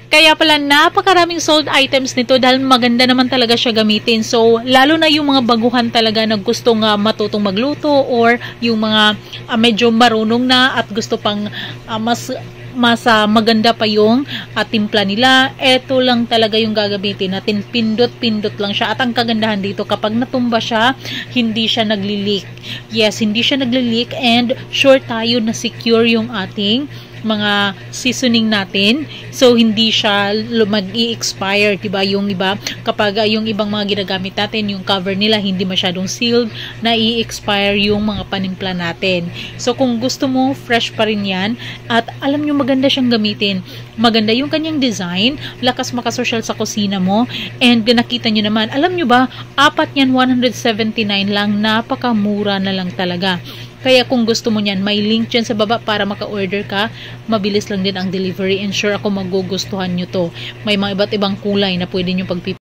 Kaya pala napakaraming sold items nito dahil maganda naman talaga siya gamitin. So, lalo na yung mga baguhan talaga na gustong matutong magluto or yung mga medyo marunong na at gusto pang mas maganda pa yung timpla nila. Ito lang talaga yung gagamitin natin. Pindot-pindot lang siya. At ang kagandahan dito, kapag natumba siya, hindi siya nagli-leak. Yes, hindi siya nagli-leak and sure tayo na secure yung ating mga seasoning natin. So, hindi siya mag-i-expire, diba? Yung iba, kapag yung ibang mga ginagamit natin, yung cover nila hindi masyadong sealed, na i-expire yung mga panimpla natin. So, kung gusto mo, fresh pa rin yan. At alam nyo, maganda siyang gamitin. Maganda yung kanyang design, lakas makasosyal sa kusina mo, and nakita nyo naman, alam nyo ba, apat yan, 179 lang, napakamura na lang talaga. Kaya kung gusto mo niyan, may link dyan sa baba para maka-order ka. Mabilis lang din ang delivery and sure ako magugustuhan nyo to. May mga iba't ibang kulay na pwede nyo pagpipilian.